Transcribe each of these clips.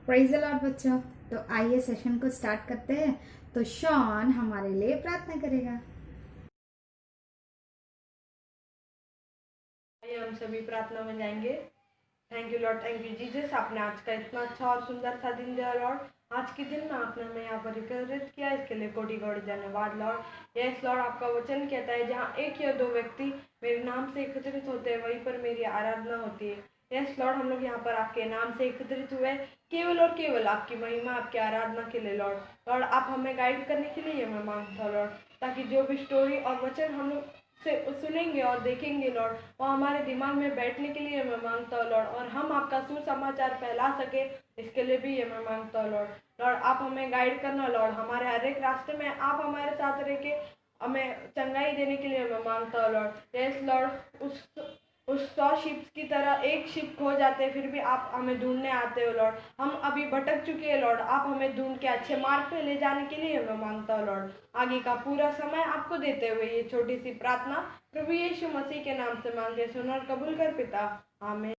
Praise the Lord बच्चों। तो आइए सेशन को स्टार्ट करते हैं। तो शॉन हमारे लिए प्रार्थना करेगा। आइए हम सभी प्रार्थना में जाएंगे। Thank you Lord, thank you Jesus. आपने आज का इतना अच्छा और सुंदर सा दिन दिया लॉर्ड। आज के दिन में आपने हमें यहाँ पर एकत्रित किया, इसके लिए कोटि कोटि धन्यवाद लॉर्ड। यस लॉर्ड, आपका वचन कहता है जहाँ एक या दो व्यक्ति मेरे नाम से एकत्रित होते हैं वहीं पर मेरी आराधना होती है। यस लॉर्ड, हम लोग यहाँ पर आपके नाम से एकत्रित हुए केवल और केवल आपकी महिमा, आपकी आराधना के लिए लॉर्ड। लॉर्ड, आप हमें गाइड करने के लिए मैं मांगता हूँ लॉर्ड, ताकि जो भी स्टोरी और वचन हम लोग से सुनेंगे और देखेंगे लॉर्ड, वो हमारे दिमाग में बैठने के लिए मैं मांगता हूँ लॉर्ड, और हम आपका सुसमाचार फैला सके इसके लिए भी ये मैं मांगता हूँ लॉर्ड। लॉर्ड, आप हमें गाइड करना लॉर्ड, हमारे हर एक रास्ते में आप हमारे साथ रह के हमें चंगाई देने के लिए मैं मांगता हूँ लॉर्ड। यस लॉर्ड, उस 100 शिप्स की तरह एक शिप खो जाते फिर भी आप हमें ढूंढने आते हो लॉर्ड। हम अभी भटक चुके हैं लॉर्ड, आप हमें ढूंढ के अच्छे मार्ग पे ले जाने के लिए मैं मांगता हूँ लॉर्ड। आगे का पूरा समय आपको देते हुए ये छोटी सी प्रार्थना प्रभु यीशु मसीह के नाम से मांगते, सुन और कबूल कर पिता, आमीन।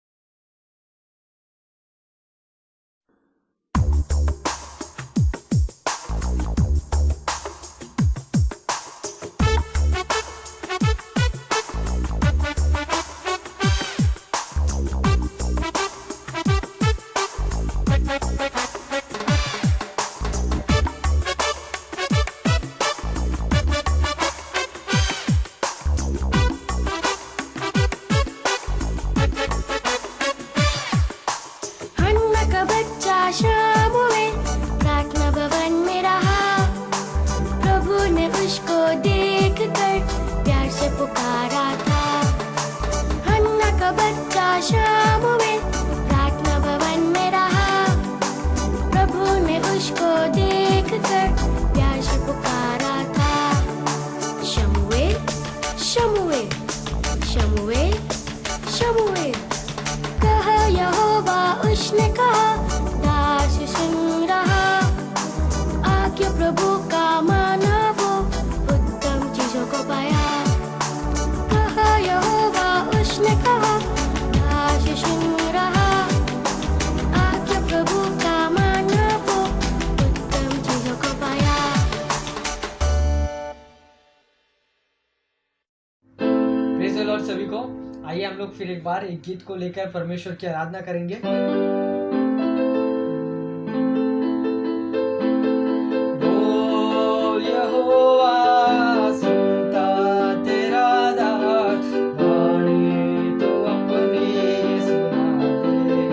उसने कहा दास सुन रहा, आज्ञा प्रभु का माना वो उत्तम चीजों को पाया। कहा यहोवा उसने कहा दास सुन रहा, आज्ञा प्रभु का माना वो उत्तम चीजों को पाया। प्रेज़ द लॉर्ड सभी को। आइए हम लोग फिर एक बार एक गीत को लेकर परमेश्वर की आराधना करेंगे। बोल यहोवा सुनता तेरा दास, वाणी तो अपनी सुना दे।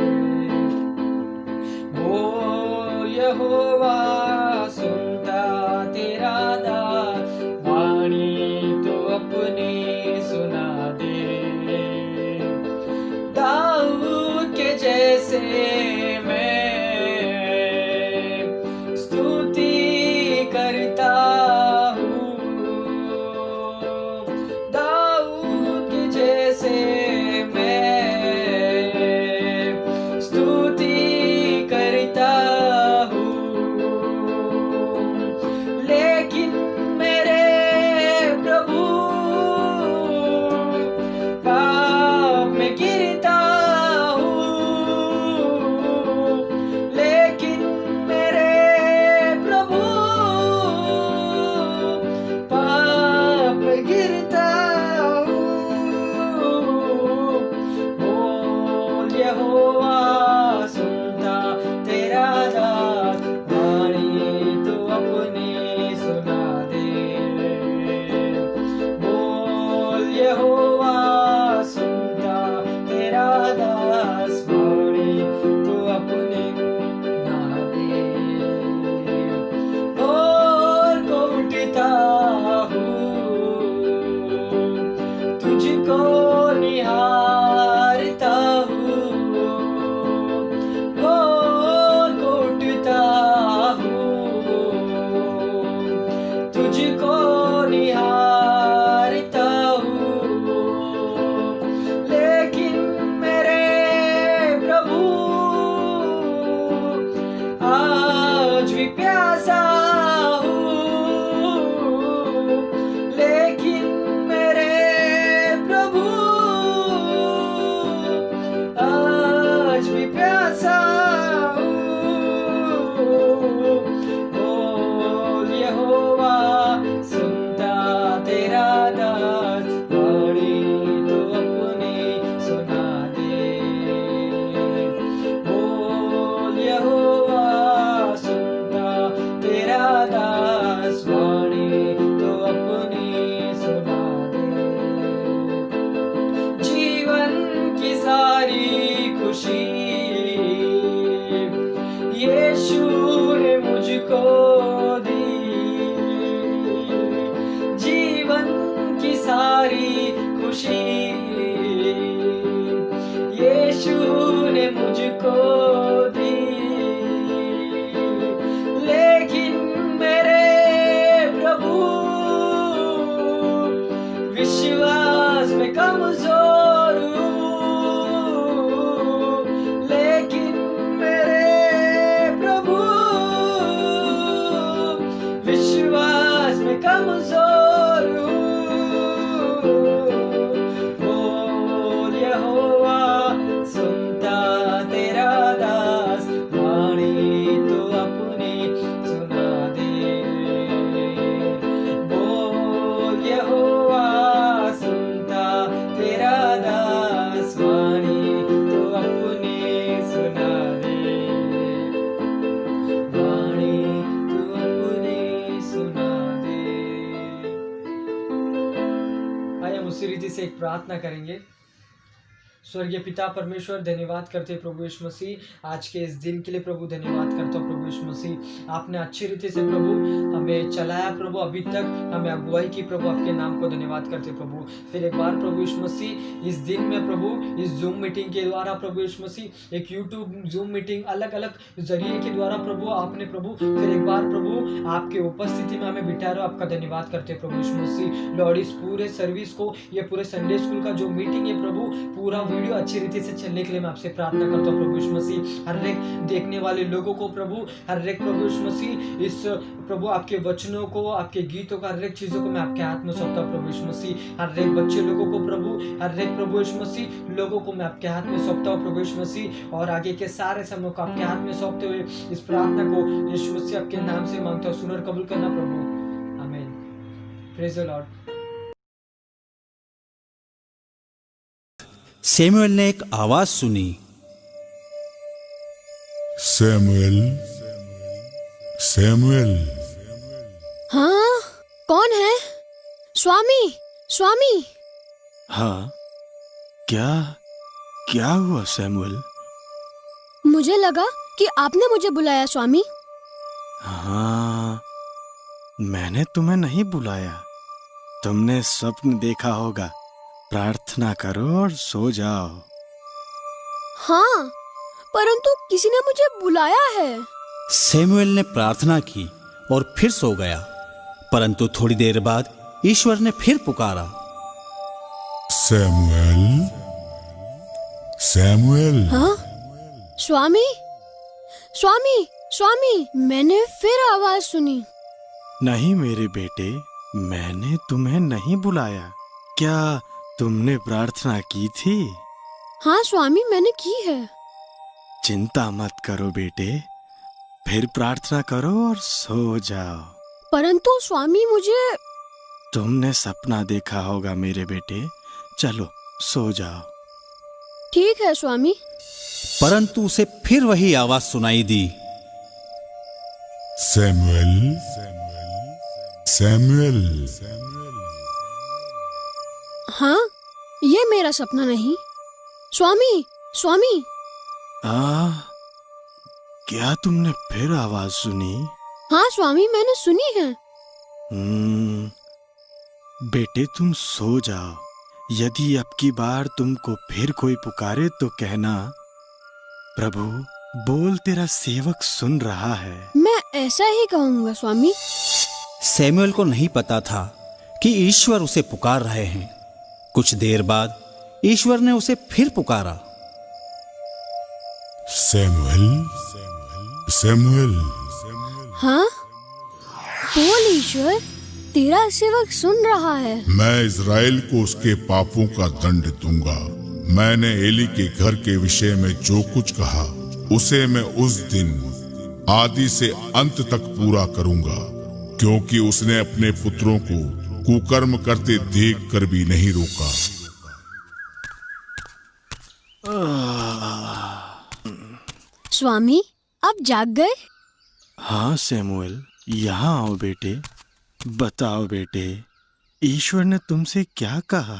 बोल यहोवा सुनता तेरा दास, वाणी तो अपनी सुना दे। दाऊद के जैसे मैं स्तुति करता हूँ, दाऊद के जैसे मैं स्तुति करता हूँ। लेकिन मेरे प्रभु पाप में गिरता हूँ, लेकिन मेरे प्रभु पाप में गिरता हूँ। बोल यहोवा सुनता तेरा दास, वाणी तो अपनी सुना दे। बोल यहोवा सुनता तेरा दास, वाणी तो अपनी ना दे। और को उठता हूँ, तुझको निहारता हूँ। और को उठता हूँ, तुझको निहारता हूँ। लेकिन मेरे खुशी। यीशु ने मुझको दी जीवन की सारी खुशी। यीशु ने मुझको दी, लेकिन मेरे प्रभु विश्वास में कमजोर हूँ, लेकिन मेरे प्रभु विश्वास में कमजोर हूँ। बोल यहोवा सुनता तेरा दास, वाणी तो अपनी सुना दे। बोल यहोवा सुनता तेरा दास, वाणी तो अपनी सुना दे। वाणी तो अपनी सुना दे। आइए हम उसी रीति से एक प्रार्थना करेंगे। स्वर्गीय पिता परमेश्वर, धन्यवाद करते हैं प्रभु यीशु मसीह आज के इस दिन के लिए। प्रभु धन्यवाद करता हूँ प्रभु यीशु मसीह, आपने अच्छी रीति से प्रभु हमें चलाया प्रभु, अभी तक हमें अगुवाई की प्रभु, आपके नाम को धन्यवाद करते प्रभु। फिर एक बार प्रभु यीशु मसीह इस दिन में प्रभु इस जूम मीटिंग के द्वारा प्रभु यीशु मसीह एक यूट्यूब जूम मीटिंग अलग अलग जरिए के द्वारा प्रभु आपने प्रभु फिर एक बार प्रभु आपके उपस्थिति में हमें बिठा रहे हो, आपका धन्यवाद करते हैं प्रभु यीशु मसीह। लॉर्ड इस पूरे सर्विस को, ये पूरे संडे स्कूल का जो मीटिंग है प्रभु, पूरा वीडियो अच्छी रीति से चलने के लिए मैं आपसे प्रार्थना करता हूँ प्रभु यीशु मसीह। हर एक देखने वाले लोगों को प्रभु, हर एक प्रभु यीशु मसीह इस प्रभु आपके वचनों को, आपके गीतों को, हर एक चीजों को मैं आपके हाथ में सौंपता हूँ प्रभु यीशु मसीह। हर एक बच्चे लोगों को प्रभु, हर एक प्रभु यीशु मसीह लोगों को मैं आपके हाथ में सौंपता हूँ प्रभु यीशु मसीह, और आगे के सारे समय को आपके हाथ में सौंपते हुए इस प्रार्थना को यीशु मसीह आपके नाम से मांगता हूँ। सुन और कबूल करना प्रभु, आमीन। Praise the Lord. सैमुएल ने एक आवाज सुनी, सैमुएल, सैमुएल। हाँ, कौन है? स्वामी, स्वामी। हाँ, क्या क्या हुआ सैमुएल? मुझे लगा कि आपने मुझे बुलाया स्वामी। हाँ, मैंने तुम्हें नहीं बुलाया, तुमने स्वप्न देखा होगा। प्रार्थना करो और सो जाओ। हाँ, परंतु किसी ने मुझे बुलाया है। सैमुएल ने प्रार्थना की और फिर सो गया, परंतु थोड़ी देर बाद ईश्वर ने फिर पुकारा, सैमुएल, सैमुएल। हाँ, स्वामी, स्वामी, स्वामी। मैंने फिर आवाज सुनी। नहीं मेरे बेटे, मैंने तुम्हें नहीं बुलाया। क्या तुमने प्रार्थना की थी? हाँ स्वामी, मैंने की है। चिंता मत करो बेटे, फिर प्रार्थना करो और सो जाओ। परंतु स्वामी, मुझे तुमने सपना देखा होगा मेरे बेटे, चलो सो जाओ। ठीक है स्वामी। परंतु उसे फिर वही आवाज सुनाई दी, सैमुएल, सैमुएल। हाँ, ये मेरा सपना नहीं। स्वामी, स्वामी। क्या तुमने फिर आवाज सुनी? हाँ स्वामी, मैंने सुनी है। बेटे तुम सो जाओ। यदि अब की बार तुमको फिर कोई पुकारे तो कहना, प्रभु बोल तेरा सेवक सुन रहा है। मैं ऐसा ही कहूँगा स्वामी। सैमुएल को नहीं पता था कि ईश्वर उसे पुकार रहे हैं। कुछ देर बाद ईश्वर ने उसे फिर पुकारा, सैमुएल, सैमुएल। हाँ, बोल ईश्वर, तेरा सेवक सुन रहा है। मैं इज़राइल को उसके पापों का दंड दूंगा। मैंने एली के घर के विषय में जो कुछ कहा उसे मैं उस दिन आदि से अंत तक पूरा करूंगा, क्योंकि उसने अपने पुत्रों को कुकर्म करते देखकर भी नहीं रोका। स्वामी, आप जाग गए? हाँ सैमुएल, यहाँ आओ बेटे। बताओ बेटे, ईश्वर ने तुमसे क्या कहा?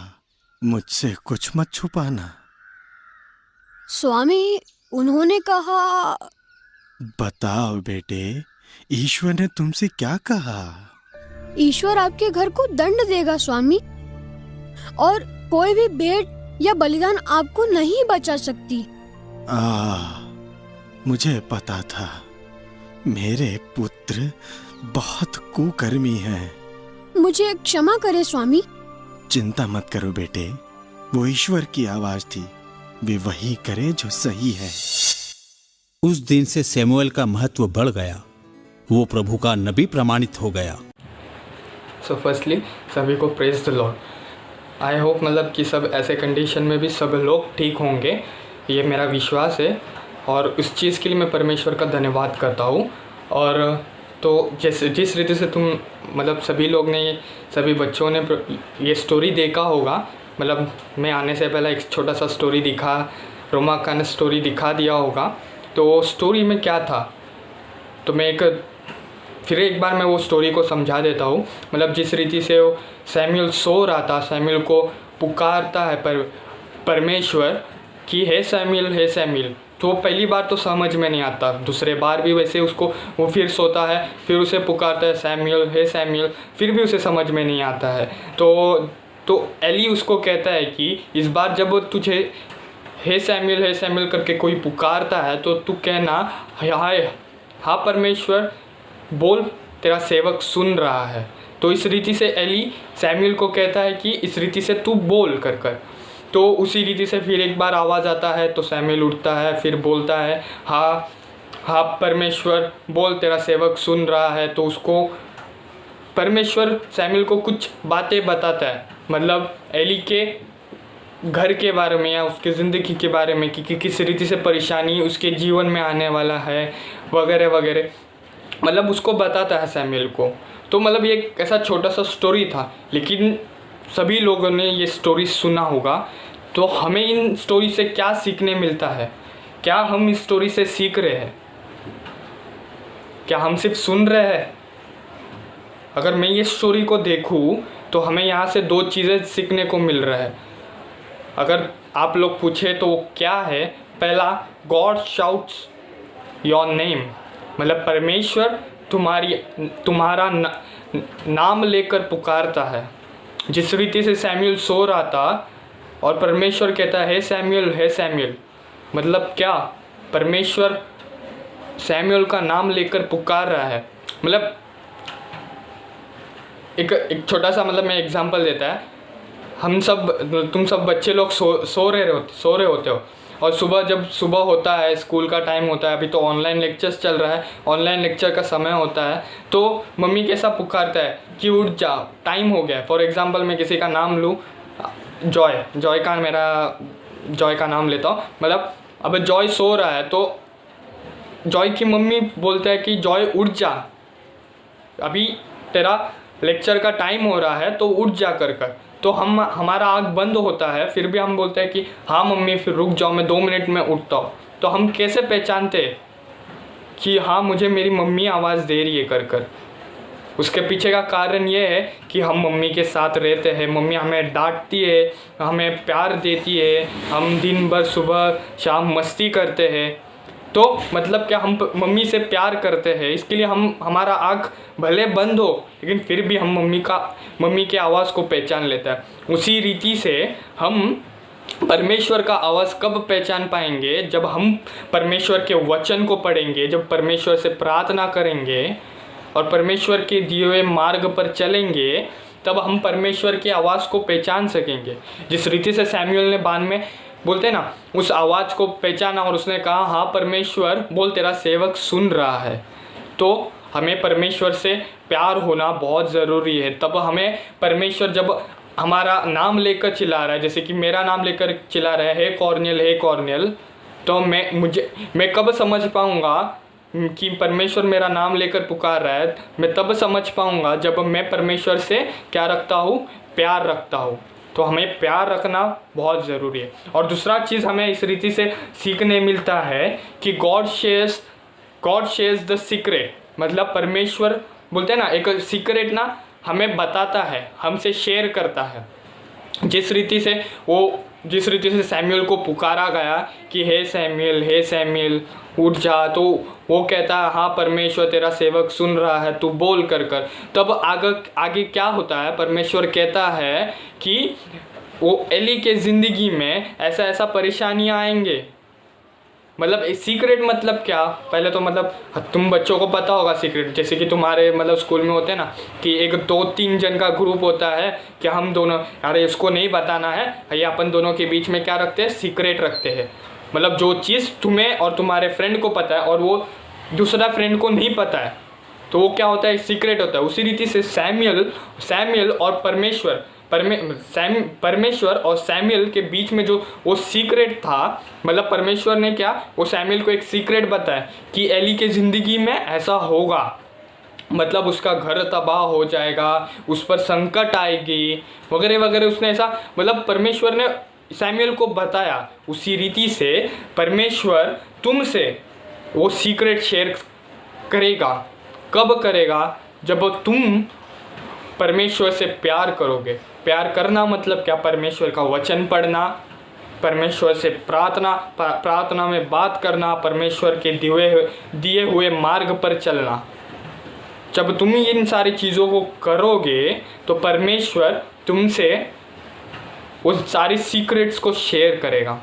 मुझसे कुछ मत छुपाना। स्वामी, उन्होंने कहा। बताओ बेटे, ईश्वर ने तुमसे क्या कहा? ईश्वर आपके घर को दंड देगा स्वामी, और कोई भी भेंट या बलिदान आपको नहीं बचा सकती। मुझे पता था, मेरे पुत्र बहुत कुकर्मी हैं। मुझे क्षमा करे स्वामी। चिंता मत करो बेटे, वो ईश्वर की आवाज थी, वे वही करे जो सही है। उस दिन से सैमुअल का महत्व बढ़ गया, वो प्रभु का नबी प्रमाणित हो गया। सो फर्स्टली सभी को praise the Lord. I hope मतलब कि सब ऐसे कंडीशन में भी सब लोग ठीक होंगे, ये मेरा विश्वास है, और उस चीज़ के लिए मैं परमेश्वर का धन्यवाद करता हूँ। और तो जिस रीति से तुम मतलब सभी लोग ने, सभी बच्चों ने ये स्टोरी देखा होगा, मतलब मैं आने से पहले एक छोटा सा स्टोरी दिखा, रोमा का ने स्टोरी दिखा दिया होगा। तो स्टोरी में क्या था, तो मैं फिर एक बार मैं वो स्टोरी को समझा देता हूँ। मतलब जिस रीति से वो सैमुअल सो रहा था, सैमुअल को पुकारता है परमेश्वर कि हे सैमुअल, हे सैमुअल। तो पहली बार तो समझ में नहीं आता, दूसरे बार भी वैसे उसको वो फिर सोता है, फिर उसे पुकारता है सैमुअल, हे सैमुअल, फिर भी उसे समझ में नहीं आता है। तो एली उसको कहता है कि इस बार जब तुझे हे सैमुअल करके कोई पुकारता है तो तू कहना हाँ परमेश्वर, बोल, तेरा सेवक सुन रहा है। तो इस रीति से एली सैमुअल को कहता है कि इस रीति से तू बोल कर। तो उसी रीति से फिर एक बार आवाज़ आता है तो सैमुअल उठता है, फिर बोलता है हाँ परमेश्वर, बोल, तेरा सेवक सुन रहा है। तो उसको परमेश्वर सैमुअल को कुछ बातें बताता है, मतलब एली के घर के बारे में या उसके ज़िंदगी के बारे में कि किस रीति से परेशानी उसके जीवन में आने वाला है वगैरह वगैरह, मतलब उसको बताता है सैमुअल को। तो मतलब ये एक ऐसा छोटा सा स्टोरी था, लेकिन सभी लोगों ने ये स्टोरी सुना होगा। तो हमें इन स्टोरी से क्या सीखने मिलता है? क्या हम इस स्टोरी से सीख रहे हैं? क्या हम सिर्फ सुन रहे हैं? अगर मैं ये स्टोरी को देखूं तो हमें यहाँ से दो चीज़ें सीखने को मिल रहा है। अगर आप लोग पूछे तो वो क्या है? पहला, गॉड शाउट्स योर नेम, मतलब परमेश्वर तुम्हारा नाम लेकर पुकारता है। जिस रीति से सैमुअल सो रहा था और परमेश्वर कहता है हे सैमुअल, मतलब क्या? परमेश्वर सैमुअल का नाम लेकर पुकार रहा है। मतलब एक छोटा सा मतलब मैं एग्जांपल देता है। तुम सब बच्चे लोग सो रहे होते हो, और जब सुबह होता है, स्कूल का टाइम होता है, अभी तो ऑनलाइन लेक्चर्स चल रहा है, ऑनलाइन लेक्चर का समय होता है, तो मम्मी कैसा पुकारता है कि उठ जा, टाइम हो गया। फॉर एग्जांपल मैं किसी का नाम लूँ, जॉय का नाम लेता हूँ। मतलब अब जॉय सो रहा है तो जॉय की मम्मी बोलता है कि जॉय उठ जा, अभी तेरा लेक्चर का टाइम हो रहा है तो उठ जा कर। तो हमारा आँख बंद होता है, फिर भी हम बोलते हैं कि हाँ मम्मी, फिर रुक जाओ, मैं 2 मिनट में उठता हूँ। तो हम कैसे पहचानते कि हाँ मुझे मेरी मम्मी आवाज़ दे रही है कर? उसके पीछे का कारण ये है कि हम मम्मी के साथ रहते हैं, मम्मी हमें डांटती है, हमें प्यार देती है, हम दिन भर सुबह शाम मस्ती करते हैं। तो मतलब क्या, हम मम्मी से प्यार करते हैं, इसके लिए हमारा आँख भले बंद हो लेकिन फिर भी हम मम्मी के आवाज़ को पहचान लेता है। उसी रीति से हम परमेश्वर का आवाज़ कब पहचान पाएंगे? जब हम परमेश्वर के वचन को पढ़ेंगे, जब परमेश्वर से प्रार्थना करेंगे और परमेश्वर के दिए हुए मार्ग पर चलेंगे, तब हम परमेश्वर की आवाज़ को पहचान सकेंगे। जिस रीति से सैमुअल ने बान में बोलते हैं ना, उस आवाज़ को पहचाना और उसने कहा हाँ परमेश्वर, बोल, तेरा सेवक सुन रहा है। तो हमें परमेश्वर से प्यार होना बहुत ज़रूरी है। तब हमें परमेश्वर जब हमारा नाम लेकर चिल्ला रहा है, जैसे कि मेरा नाम लेकर चिल्ला रहा है हे कॉर्नियल, तो मैं कब समझ पाऊँगा कि परमेश्वर मेरा नाम लेकर पुकार रहा है? मैं तब समझ पाऊँगा जब मैं परमेश्वर से क्या रखता हूँ? प्यार रखता हूँ। तो हमें प्यार रखना बहुत ज़रूरी है। और दूसरा चीज़ हमें इस रीति से सीखने मिलता है कि गॉड शेयर्स द सीक्रेट, मतलब परमेश्वर बोलते हैं ना, एक सीक्रेट ना हमें बताता है, हमसे शेयर करता है। जिस रीति से वो जिस रीति से सैमुअल को पुकारा गया कि हे सैमुअल उठ जा, तो वो कहता है हाँ परमेश्वर तेरा सेवक सुन रहा है, तू बोल कर। तब आगे क्या होता है, परमेश्वर कहता है कि वो एली के ज़िंदगी में ऐसा परेशानियाँ आएंगे। मतलब सीक्रेट मतलब क्या, पहले तो मतलब तुम बच्चों को पता होगा सीक्रेट, जैसे कि तुम्हारे मतलब स्कूल में होते हैं ना कि 1-2-3 जन का ग्रुप होता है कि हम दोनों, अरे इसको नहीं बताना है, ये अपन दोनों के बीच में क्या रखते हैं, सीक्रेट रखते हैं। मतलब जो चीज़ तुम्हें और तुम्हारे फ्रेंड को पता है और वो दूसरा फ्रेंड को नहीं पता है, तो वो क्या होता है, सीक्रेट होता है। उसी रीति से सैमुअल और परमेश्वर और सैमुअल के बीच में जो वो सीक्रेट था, मतलब परमेश्वर ने क्या, वो सैमुअल को एक सीक्रेट बताया कि एली के ज़िंदगी में ऐसा होगा, मतलब उसका घर तबाह हो जाएगा, उस पर संकट आएगी वगैरह वगैरह। उसने ऐसा मतलब परमेश्वर ने सैमुअल को बताया। उसी रीति से परमेश्वर तुमसे वो सीक्रेट शेयर करेगा। कब करेगा, जब तुम परमेश्वर से प्यार करोगे। प्यार करना मतलब क्या, परमेश्वर का वचन पढ़ना, परमेश्वर से प्रार्थना में बात करना, परमेश्वर के दिए हुए मार्ग पर चलना। जब तुम इन सारी चीज़ों को करोगे तो परमेश्वर तुमसे उस सारी सीक्रेट्स को शेयर करेगा।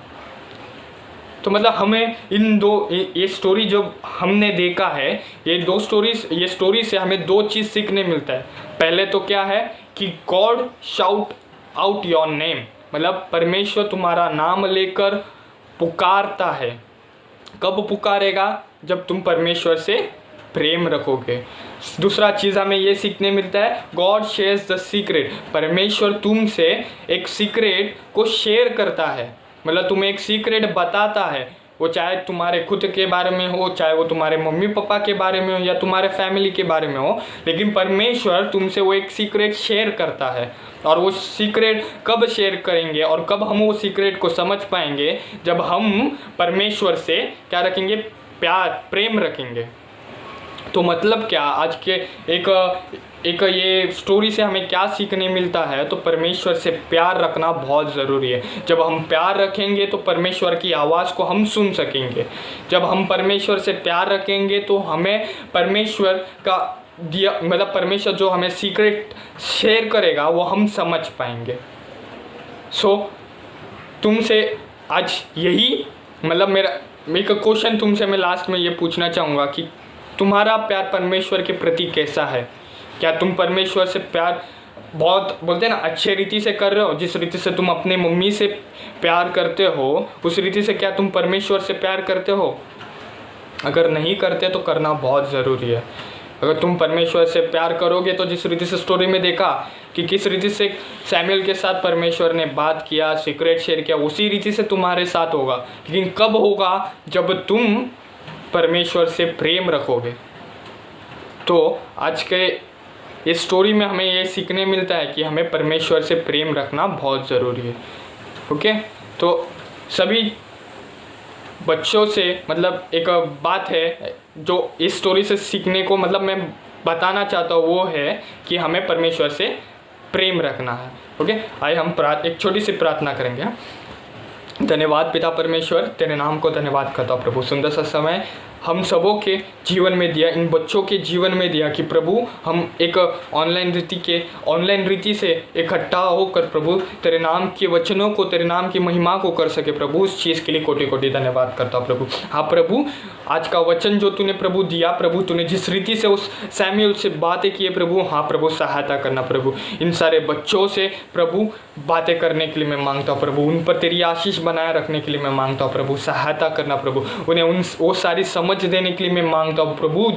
तो मतलब हमें ये स्टोरी जो हमने देखा है, ये स्टोरी से हमें 2 चीज़ सीखने मिलता है। पहले तो क्या है कि God shout out your name, मतलब परमेश्वर तुम्हारा नाम लेकर पुकारता है। कब पुकारेगा, जब तुम परमेश्वर से प्रेम रखोगे। दूसरा चीज़ हमें ये सीखने मिलता है, गॉड शेयर्स द सीक्रेट, परमेश्वर तुमसे एक सीक्रेट को शेयर करता है, मतलब तुम्हें एक सीक्रेट बताता है। वो चाहे तुम्हारे खुद के बारे में हो, चाहे वो तुम्हारे मम्मी पापा के बारे में हो या तुम्हारे फैमिली के बारे में हो, लेकिन परमेश्वर तुमसे वो एक सीक्रेट शेयर करता है। और वो सीक्रेट कब शेयर करेंगे और कब हम वो सीक्रेट को समझ पाएंगे, जब हम परमेश्वर से क्या रखेंगे, प्रेम रखेंगे। तो मतलब क्या, आज के एक ये स्टोरी से हमें क्या सीखने मिलता है, तो परमेश्वर से प्यार रखना बहुत ज़रूरी है। जब हम प्यार रखेंगे तो परमेश्वर की आवाज़ को हम सुन सकेंगे। जब हम परमेश्वर से प्यार रखेंगे तो हमें परमेश्वर का मतलब परमेश्वर जो हमें सीक्रेट शेयर करेगा वो हम समझ पाएंगे। तुमसे आज यही मतलब मेरा एक क्वेश्चन तुमसे मैं लास्ट में ये पूछना चाहूँगा कि तुम्हारा प्यार परमेश्वर के प्रति कैसा है। क्या तुम परमेश्वर से प्यार बहुत बोलते हैं ना अच्छे रीति से कर रहे हो, जिस रीति से तुम अपने मम्मी से प्यार करते हो उस रीति से क्या तुम परमेश्वर से प्यार करते हो? अगर नहीं करते तो करना बहुत ज़रूरी है। अगर तुम परमेश्वर से प्यार करोगे तो जिस रीति से स्टोरी में देखा कि किस रीति से सैमुअल के साथ परमेश्वर ने बात किया, सीक्रेट शेयर किया, उसी रीति से तुम्हारे साथ होगा। लेकिन कब होगा? जब तुम परमेश्वर से प्रेम रखोगे। तो आज के इस स्टोरी में हमें ये सीखने मिलता है कि हमें परमेश्वर से प्रेम रखना बहुत ज़रूरी है। ओके, तो सभी बच्चों से मतलब एक बात है जो इस स्टोरी से सीखने को मतलब मैं बताना चाहता हूँ, वो है कि हमें परमेश्वर से प्रेम रखना है। ओके, आइए हम एक छोटी सी प्रार्थना करेंगे। धन्यवाद पिता परमेश्वर, तेरे नाम को धन्यवाद करता हूँ प्रभु, सुंदर सा समय हम सबों के जीवन में दिया, इन बच्चों के जीवन में दिया कि प्रभु हम एक ऑनलाइन रीति से इकट्ठा होकर प्रभु तेरे नाम के वचनों को, तेरे नाम की महिमा को कर सके प्रभु। उस चीज़ के लिए कोटि कोटि धन्यवाद करता हूँ प्रभु। हाँ प्रभु, आज का वचन जो तूने प्रभु दिया प्रभु, तूने जिस रीति से उस सैमुअल से बातें की प्रभु, हाँ प्रभु सहायता करना प्रभु। इन सारे बच्चों से प्रभु बातें करने के लिए मैं मांगता हूँ प्रभु, उन पर तेरी आशीष बनाए रखने के लिए मैं मांगता हूँ प्रभु, सहायता करना प्रभु। उन्हें वो सारी समझ देने के लिए मैं मांगता हूँ प्रभु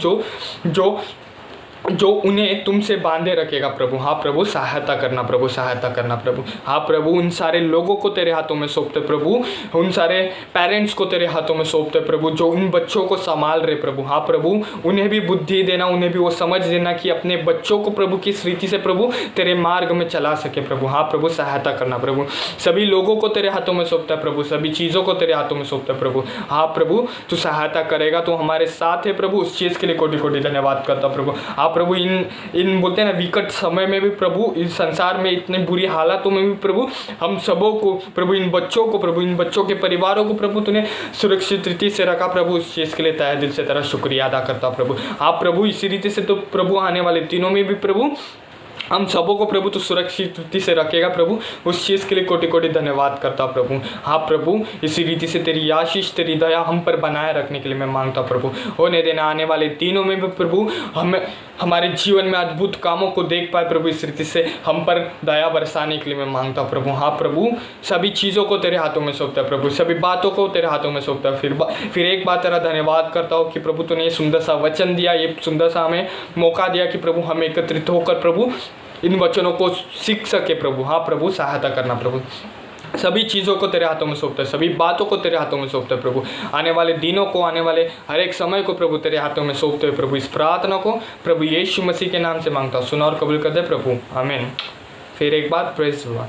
जो उन्हें तुमसे बांधे रखेगा प्रभु। हाँ प्रभु सहायता करना प्रभु, सहायता करना प्रभु। हाँ प्रभु, उन सारे लोगों को तेरे हाथों में सौंपते प्रभु, उन सारे पेरेंट्स को तेरे हाथों में सौंपते प्रभु जो उन बच्चों को संभाल रहे प्रभु। हाँ प्रभु, उन्हें भी बुद्धि देना, उन्हें भी वो समझ देना कि अपने बच्चों को प्रभु किस रीति से प्रभु तेरे मार्ग में चला सके प्रभु। हाँ प्रभु सहायता करना प्रभु। सभी लोगों को तेरे हाथों में सौंपता है प्रभु, सभी चीज़ों को तेरे हाथों में सौंपता है प्रभु। हाँ प्रभु, तू सहायता करेगा, तू हमारे साथ है प्रभु, उस चीज़ के लिए कोटि कोटि धन्यवाद करता प्रभु। हाँ प्रभु इन बोलते हैं ना विकट समय में भी प्रभु, इस संसार में इतनी बुरी हालातों में भी प्रभु हम सबों को प्रभु, इन बच्चों को प्रभु, इन बच्चों के परिवारों को प्रभु तूने सुरक्षित रीति से रखा प्रभु। उस चीज़ के लिए तहे दिल से तेरा शुक्रिया अदा करता हूँ प्रभु। आप प्रभु इसी रीति से तो प्रभु आने वाले दिनों में भी प्रभु हम सबों को प्रभु तो सुरक्षित रीति से रखेगा प्रभु। उस चीज़ के लिए कोटि कोटि धन्यवाद करता हूँ प्रभु। हाँ प्रभु, इसी रीति से तेरी आशीष तेरी दया हम पर बनाए रखने के लिए मैं मांगता हूँ प्रभु। होने देना आने वाले दिनों में भी प्रभु हमें हमारे जीवन में अद्भुत कामों को देख पाए प्रभु। इस रीति से हम पर दया बरसाने के लिए मैं मांगता हूँ प्रभु। हाँ प्रभु, सभी चीज़ों को तेरे हाथों में सौंपता है प्रभु, सभी बातों को तेरे हाथों में सौंपता है। फिर एक बात तेरा धन्यवाद करता हूँ कि प्रभु तूने ये सुंदर सा वचन दिया, ये सुंदर सा हमें मौका दिया कि प्रभु हम एकत्रित होकर प्रभु इन वचनों को सीख सके प्रभु। हाँ प्रभु, सहायता करना प्रभु। सभी चीज़ों को तेरे हाथों में सौंपता है, सभी बातों को तेरे हाथों में सौंपता है प्रभु। आने वाले दिनों को, आने वाले हर एक समय को प्रभु तेरे हाथों में सौंपते हुए प्रभु इस प्रार्थना को प्रभु यीशु मसीह के नाम से मांगता हूँ, सुना और कबूल कर दे प्रभु, आमीन। फिर एक बार प्रेज हुआ।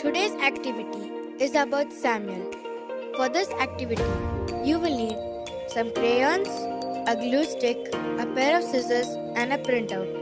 Today's activity is about Samuel. For this activity, you will need some crayons, a glue stick, a pair of scissors, and a printout.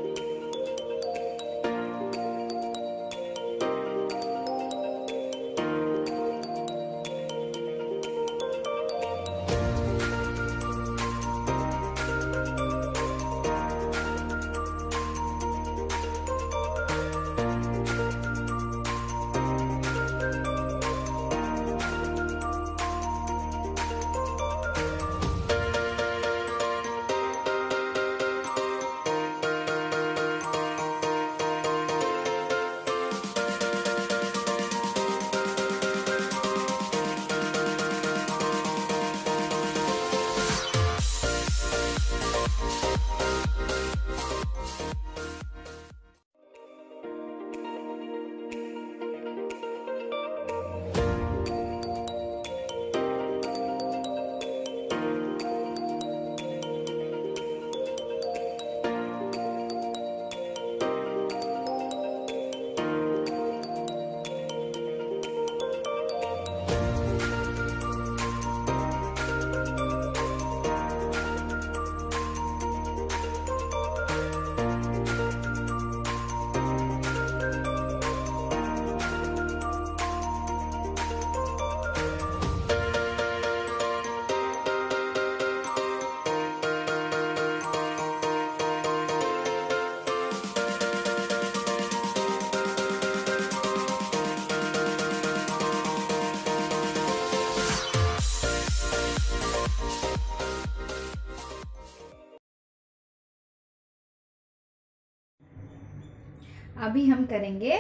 अभी हम करेंगे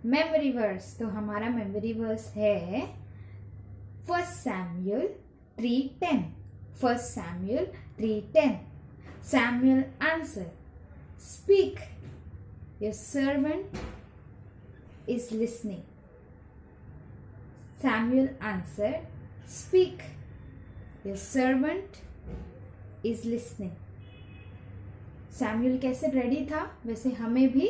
मेमोरी वर्स। तो हमारा मेमोरी वर्स है 1 Samuel 3:10। 1 Samuel 3:10। Samuel answered, "Speak, your servant is listening." Samuel answered, "Speak, your servant is listening." Samuel कैसे ready था, वैसे हमें भी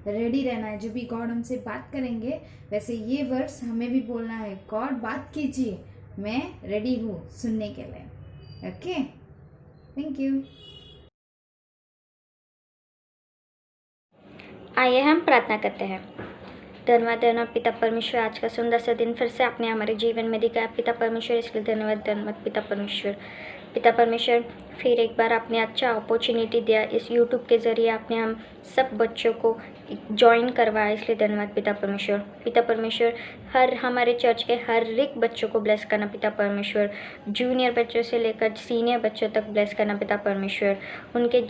रेडी रहना है। जो भी गॉड हमसे बात करेंगे वैसे ये वर्स हमें भी बोलना है, गॉड बात कीजिए, मैं रेडी हूँ सुनने के लिए। Okay, thank you. आइए हम प्रार्थना करते हैं। धन्यवाद पिता परमेश्वर, आज का सुंदर सा दिन फिर से आपने हमारे जीवन में दिखाया पिता परमेश्वर, इसके लिए धन्यवाद पिता परमेश्वर। पिता परमेश्वर, फिर एक बार आपने अच्छा अपॉर्चुनिटी दिया, इस यूट्यूब के ज़रिए आपने हम सब बच्चों को ज्वाइन करवाया, इसलिए धन्यवाद पिता परमेश्वर। पिता परमेश्वर, हर हमारे चर्च के हर एक बच्चों को ब्लेस करना पिता परमेश्वर, जूनियर बच्चों से लेकर सीनियर बच्चों तक ब्लेस करना पिता परमेश्वर, उनके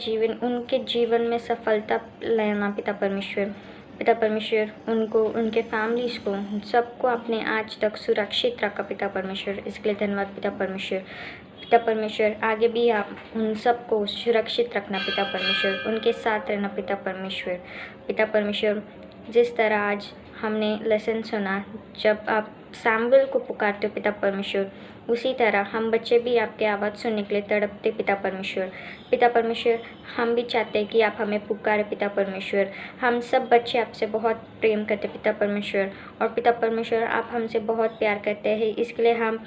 जीवन में सफलता लेना पिता परमेश्वर। पिता परमेश्वर, उनको, उनके फैमिलीज़ को, सबको आपने आज तक सुरक्षित रखा पिता परमेश्वर, इसके लिए धन्यवाद पिता परमेश्वर। पिता परमेश्वर, आगे भी आप उन सबको सुरक्षित रखना पिता परमेश्वर, उनके साथ रहना पिता परमेश्वर। पिता परमेश्वर, जिस तरह आज हमने लेसन सुना, जब आप सैमुअल को पुकारते हो पिता परमेश्वर, उसी तरह हम बच्चे भी आपके आवाज़ सुनने के लिए तड़पते पिता परमेश्वर। पिता परमेश्वर, हम भी चाहते हैं कि आप हमें पुकारे पिता परमेश्वर। हम सब बच्चे आपसे बहुत प्रेम करते पिता परमेश्वर, और पिता परमेश्वर आप हमसे बहुत प्यार करते हैं, इसके लिए हम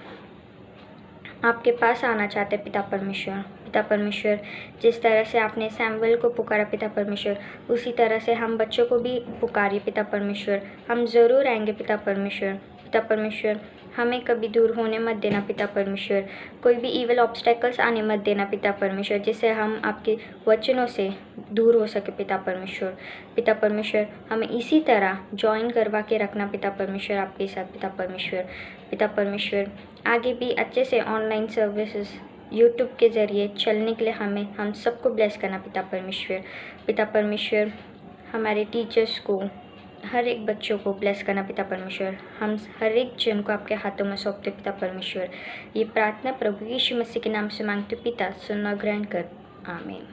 आपके पास आना चाहते हैं पिता परमेश्वर। पिता परमेश्वर, जिस तरह से आपने सैमुअल को पुकारा पिता परमेश्वर, उसी तरह से हम बच्चों को भी पुकारिए पिता परमेश्वर। हम ज़रूर आएंगे पिता परमेश्वर। पिता परमेश्वर, हमें कभी दूर होने मत देना पिता परमेश्वर। कोई भी ईवल ऑब्स्टेकल्स आने मत देना पिता परमेश्वर, जिससे हम आपके वचनों से दूर हो सके पिता परमेश्वर। पिता परमेश्वर, हमें इसी तरह ज्वाइन करवा के रखना पिता परमेश्वर आपके साथ पिता परमेश्वर। पिता परमेश्वर, आगे भी अच्छे से ऑनलाइन सर्विसेज यूट्यूब के ज़रिए चलने के लिए हम सबको ब्लेस करना पिता परमेश्वर। पिता परमेश्वर, हमारे टीचर्स को, हर एक बच्चों को ब्लेस करना पिता परमेश्वर। हम हर एक जन को आपके हाथों में सौंपते पिता परमेश्वर। ये प्रार्थना प्रभु यीशु मसीह के नाम से मांगते पिता, सुनना ग्रहण कर, आमीन।